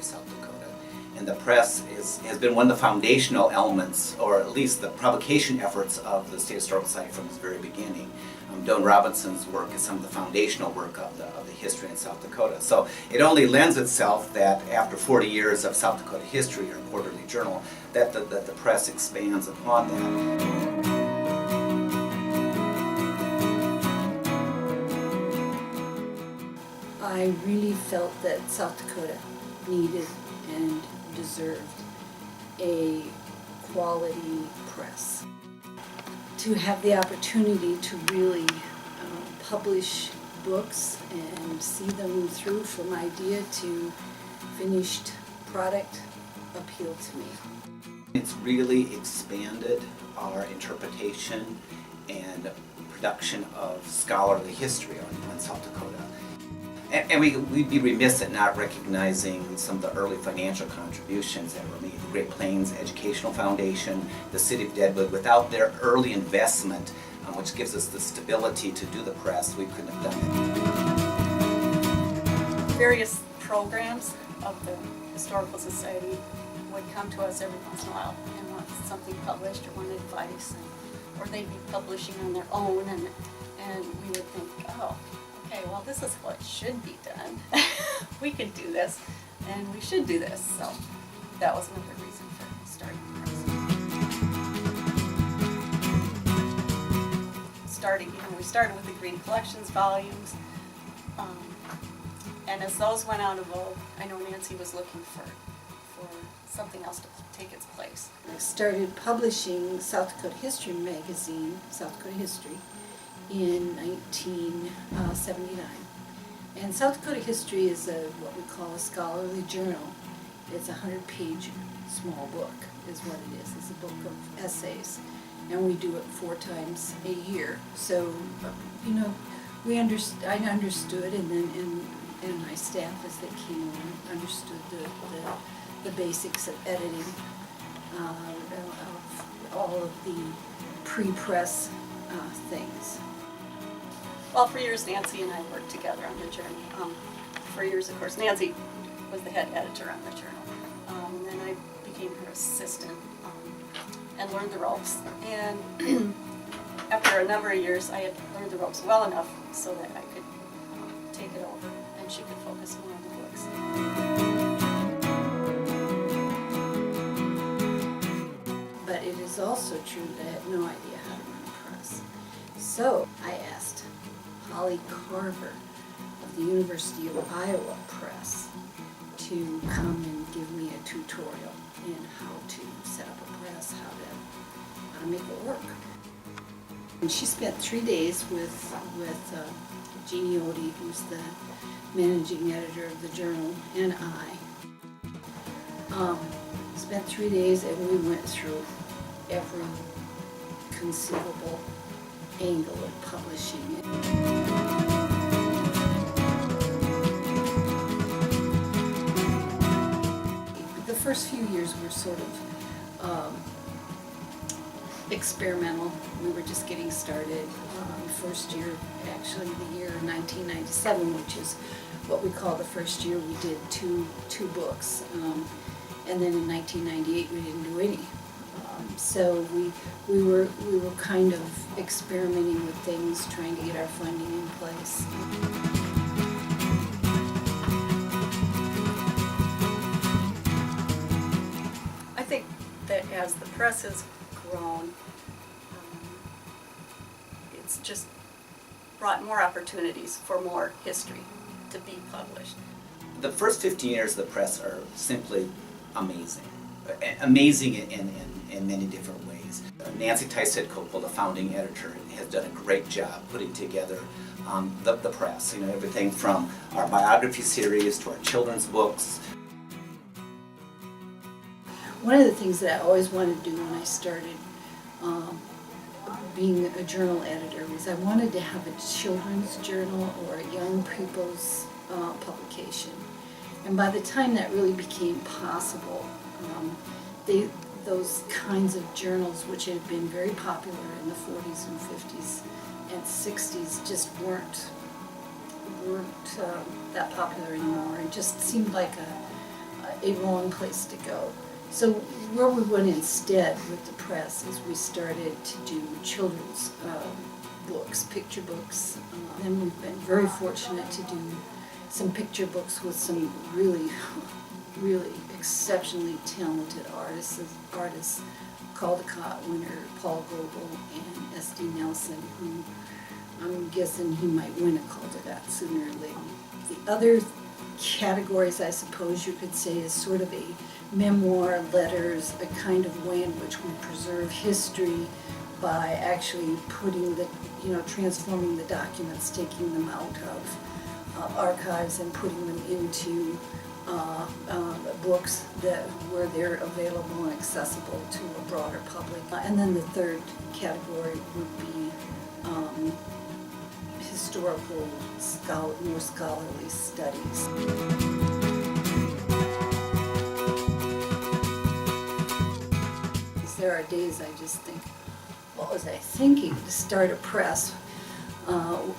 South Dakota. And the press has been one of the foundational elements, or at least the publication efforts of the State Historical Society from its very beginning. Don Robinson's work is some of the foundational work of the history in South Dakota. So it only lends itself that after 40 years of South Dakota history, or quarterly journal, that the press expands upon that. I really felt that South Dakota needed and deserved a quality press. To have the opportunity to really publish books and see them through from idea to finished product appealed to me. It's really expanded our interpretation and production of scholarly history on South Dakota. And we'd be remiss at not recognizing some of the early financial contributions that were made. The Great Plains Educational Foundation, the City of Deadwood. Without their early investment, which gives us the stability to do the press, we couldn't have done it. Various programs of the Historical Society would come to us every once in a while and want something published or want advice, or they'd be publishing on their own, and we would think, oh, okay, well, this is what should be done. We could do this, and we should do this. So that was another reason for starting the press. We started with the Green Collections volumes, and as those went out of vogue, I know Nancy was looking for something else to take its place. I started publishing South Dakota History magazine, South Dakota History, in 1979. And South Dakota History is what we call a scholarly journal. It's a 100-page small book is what it is. It's a book of essays. And we do it 4 times a year. So, I understood, and then and my staff as they came on understood the basics of editing, of all of the pre-press things. Well, for years Nancy and I worked together on the journal. For years, of course, Nancy was the head editor on the journal. And then I became her assistant and learned the ropes. And after a number of years, I had learned the ropes well enough so that I could take it over and she could focus more on the books. But it is also true that I had no idea how to run a press. So I asked Holly Carver of the University of Iowa Press to come and give me a tutorial in how to set up a press, how to make it work. And she spent 3 days with Jeanne, who's the managing editor of the journal, and I. Spent 3 days, and we went through every conceivable angle of publishing it. The first few years were sort of experimental. We were just getting started. First year, actually the year 1997, which is what we call the first year, we did two books. And then in 1998 we didn't do any. So we were kind of experimenting with things, trying to get our funding in place. I think that as the press has grown, it's just brought more opportunities for more history to be published. The first 15 years of the press are simply amazing. Amazing in many different ways. Nancy Tystad, Koupal, the founding editor, has done a great job putting together the press. Everything from our biography series to our children's books. One of the things that I always wanted to do when I started being a journal editor was I wanted to have a children's journal or a young people's publication. And by the time that really became possible, those kinds of journals, which had been very popular in the 40s and 50s and 60s, just weren't that popular anymore. It just seemed like a wrong place to go. So where we went instead with the press is we started to do children's books, picture books. And we've been very fortunate to do some picture books with some really, really exceptionally talented artists. Caldecott winner Paul Goebel and S.D. Nelson, who I'm guessing he might win a Caldecott sooner or later. The other categories, I suppose you could say, is sort of a memoir, letters, a kind of way in which we preserve history by actually putting the, transforming the documents, taking them out of archives and putting them into books where they're available and accessible to a broader public. And then the third category would be historical, more scholarly studies. There are days I just think, what was I thinking to start a press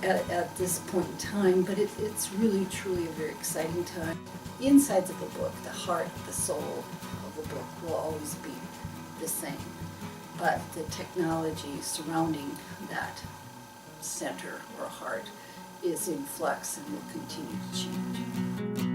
at this point in time? But it's really, truly a very exciting time. The insides of a book, the heart, the soul of a book will always be the same. But the technology surrounding that center or heart is in flux and will continue to change.